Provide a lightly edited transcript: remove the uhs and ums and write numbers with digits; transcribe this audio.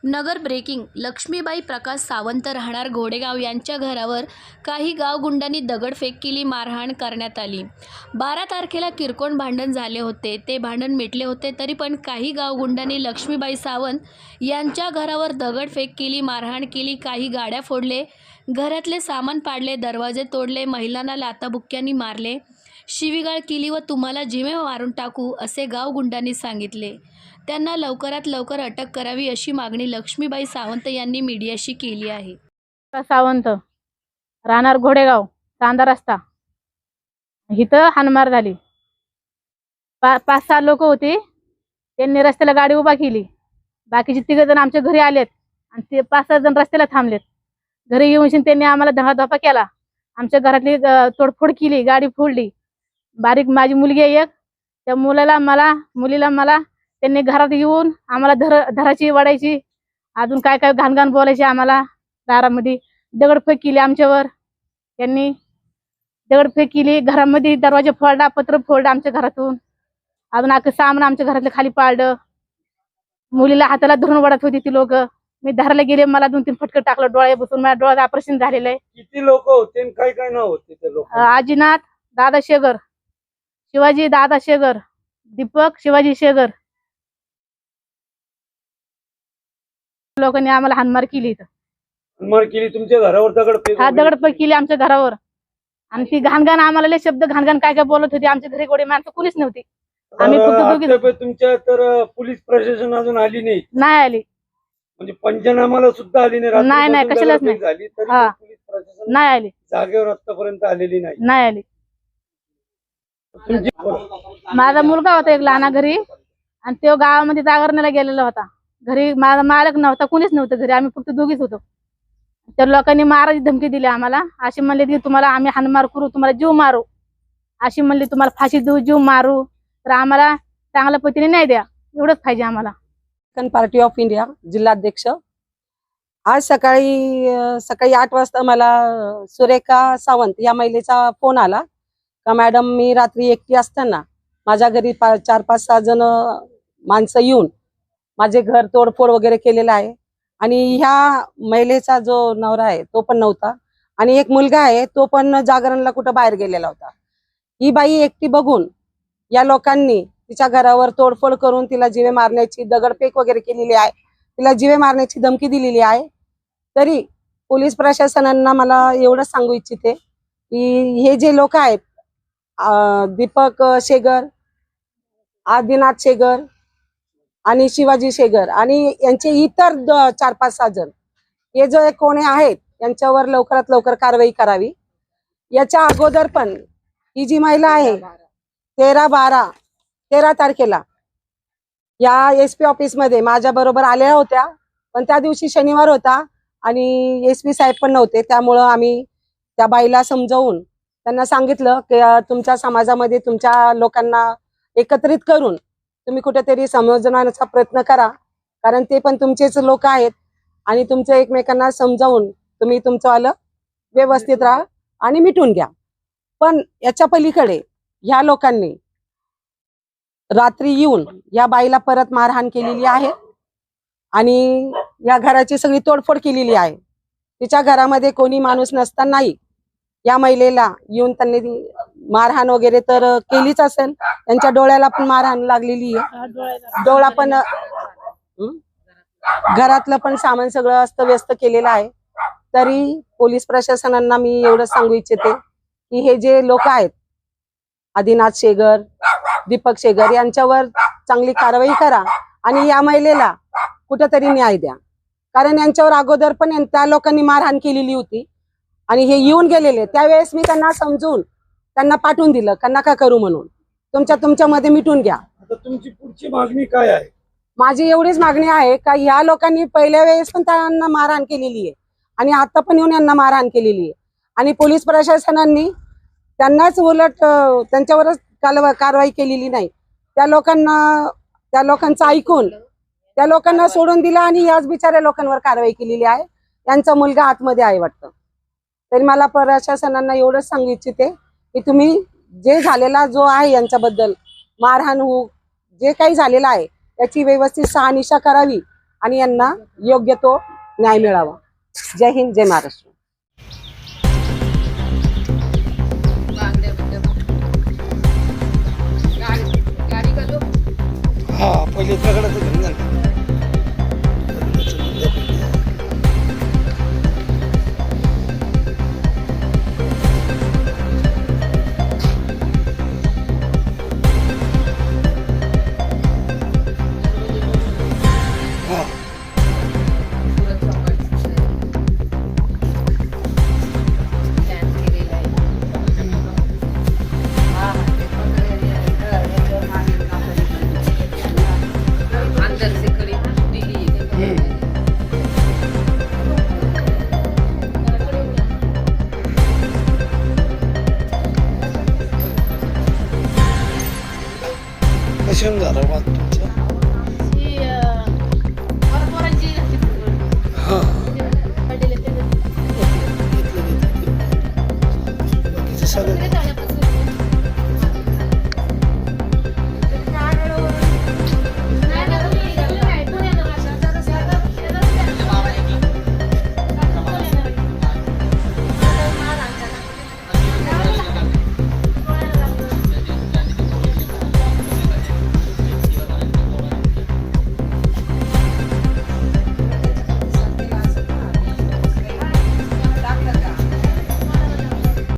नगर breaking. Lakshmibai प्रकाश सावंत राहणार घोडेगाव यांच्या घरावर काही गावगुंडांनी दगडफेक केली, मारहाण करण्यात आली. 12 तारखेला किरकोळ भांडण झाले होते. ते भांडण मिटले होते, तरी पण काही गावगुंडांनी लक्ष्मीबाई सावंत यांच्या घरावर दगडफेक केली, मारहाण केली, काही गाड्या फोडले, घरातले सामान पाडले, दरवाजे तोडले, महिलांना लाथाबुक्क्यांनी मारले, शिवीगाळ केली व तुम्हाला जिवे मारून टाकू असे गावगुंडांनी सांगितले. त्यांना लवकरात लवकर अटक करावी अशी मागणी लक्ष्मीबाई सावंत यांनी मीडियाशी केली आहे. सावंत राहणार घोडेगाव, चांदा रस्ता. इथं हाणमार झाली. 5-6 लोक होती. त्यांनी रस्त्याला गाडी उभा केली. बाकीचे 3 जण आमच्या घरी आलेत आणि ते 5-6 जण रस्त्याला थांबलेत. घरी येऊन त्यांनी आम्हाला धपाधपा केला. आमच्या घरातली तोडफोड केली, गाडी फोडली. बारीक माझी मुलगी आहे एक, त्या मुलीला मला त्यांनी घरात येऊन आम्हाला धराची वाढायची, अजून काय काय घाणघाण बोलायची. आम्हाला दारामध्ये दगडफेक केली. आमच्यावर त्यांनी दगडफेक केली. घरामध्ये दरवाजा फोडला, पत्र फोडलं आमच्या घरातून. अजून अख्खं सामान आमच्या घरातलं खाली पाडलं. मुलीला हाताला धरून वाढत होती ती लोक. मी धरायला गेले, मला 2-3 फटके टाकलं डोळ्या बसून. माझ्या डोळ्यात ऑपरेशन झालेलं आहे. किती लोक होते, काय काय नाव होते ते लोक? आजीनाथ दादा शेगर, शिवाजी दादा शेगर, दीपक शिवाजी शेगर. लोकांनी आम्हाला हाणमार केली. इथं हाणमार केली तुमच्या घरावर? दगडफेक? हा, दगडफेक केली आमच्या घरावर. आणि ती घाणघाण आम्हाला लय शब्द घाणघाण काय काय बोलत होती. आमच्या घरी गोडी माणसं कुणीच नव्हती. आम्ही फक्त दोघीच. तुमच्या तर पोलीस प्रशासन अजून आली नाही आली. म्हणजे पंचनामाला सुद्धा आली नाही? नाही, कशालाच नाही. झाली तरी हा, पोलीस प्रशासन नाही आली. जागेवर आतापर्यंत आलेली नाही आली. तुमची माझा मुलगा होता एक लहान घरी, आणि तो गावामध्ये जागरणाला गेलेला होता. घरी माझा मालक नव्हता, कुणीच नव्हतं घरी. आम्ही फक्त दोघीच होतो. तर लोकांनी मारायची धमकी दिली आम्हाला. अशी म्हणले की तुम्हाला आम्ही हाणमार करू, तुम्हाला जीव मारू. अशी म्हणली तुम्हाला फाशी देऊ, जीव मारू. तर आम्हाला चांगल्या पद्धतीने न्याय द्या, एवढंच पाहिजे आम्हाला. पार्टी ऑफ इंडिया जिल्हाध्यक्ष. आज सकाळी 8 वाजता मला सुरेखा सावंत या महिलेचा फोन आला का मॅडम, मी रात्री एकटी असताना माझ्या घरी 4-5-6 जण माणसं येऊन माझे घर तोडफोड वगैरे केलेलं आहे. आणि ह्या महिलेचा जो नवरा आहे तो पण नव्हता, आणि एक मुलगा आहे तो पण जागरणला कुठं बाहेर गेलेला होता. ही बाई एकटी बघून या लोकांनी तिच्या घरावर तोडफोड करून तिला जीवे मारण्याची, दगडफेक वगैरे केलेली आहे, तिला जीवे मारण्याची धमकी दिलेली आहे. तरी पोलीस प्रशासनांना मला एवढंच सांगू इच्छिते की हे जे लोक आहेत, दीपक शेगर, आदिनाथ शेगर आणि शिवाजी शेगर आणि यांचे इतर 4-5-6 जण, हे जो कोणी आहेत यांच्यावर लवकरात लवकर कारवाई करावी. याच्या अगोदर पण ही जी महिला आहे 13 तारखेला या SP ऑफिस मध्ये माझ्या बरोबर आल्या होत्या, पण त्या दिवशी शनिवार होता आणि SP साहेब पण नव्हते. त्यामुळं आम्ही त्या बाईला समजावून त्यांना सांगितलं की तुमच्या समाजामध्ये तुमच्या लोकांना एकत्रित करून तुम्ही कुठेतरी समजवण्याचा प्रयत्न करा, कारण ते पण तुमचेच लोक आहेत. आणि तुमचं एकमेकांना समजावून तुम्ही तुमचं आलं व्यवस्थित राहा आणि मिटून घ्या. पण याच्या पलीकडे ह्या लोकांनी रात्री येऊन या बाईला परत मारहाण केलेली आहे आणि या घराची सगळी तोडफोड केलेली आहे. तिच्या घरामध्ये कोणी माणूस नसतानाही या महिलेला येऊन त्यांनी मारहाण वगैरे तर केलीच असेल. त्यांच्या डोळ्याला पण मारहाण लागलेली आहे. डोळा पण, घरातलं पण सामान सगळं अस्तव्यस्त केलेलं आहे. तरी पोलीस प्रशासनांना मी एवढं सांगू इच्छिते की हे जे लोक आहेत, आदिनाथ शेगर, दीपक शेगर, यांच्यावर चांगली कारवाई करा आणि या महिलेला कुठेतरी न्याय द्या. कारण यांच्यावर अगोदर पण त्या लोकांनी मारहाण केलेली होती आणि हे येऊन गेलेले. त्यावेळेस मी त्यांना समजून त्यांना पाठवून दिलं का नका करू म्हणून, तुमच्यामध्ये मिटून घ्या. आता तुमची पुढची मागणी काय आहे? माझी एवढीच मागणी आहे का ह्या लोकांनी पहिल्या वेळेस पण त्यांना मारहाण केलेली आहे आणि आता पण येऊन यांना मारहाण केलेली आहे, आणि पोलीस प्रशासनाने त्यांनाच उलट त्यांच्यावरच कारवाई केलेली नाही. त्या लोकांचं ऐकून त्या लोकांना सोडून दिलं आणि याच बिचाऱ्या लोकांवर कारवाई केलेली आहे. त्यांचा मुलगा आतमध्ये आहे वाटतं. तरी मला प्रशासनांना एवढंच सांगू इच्छिते की तुम्ही जे झालेला जो आहे यांच्याबद्दल मारहाण जे काही झालेलं आहे त्याची व्यवस्थित शहानिशा करावी आणि यांना योग्य तो न्याय मिळावा. जय हिंद, जय महाराष्ट्र. हा पहिले दगडाचं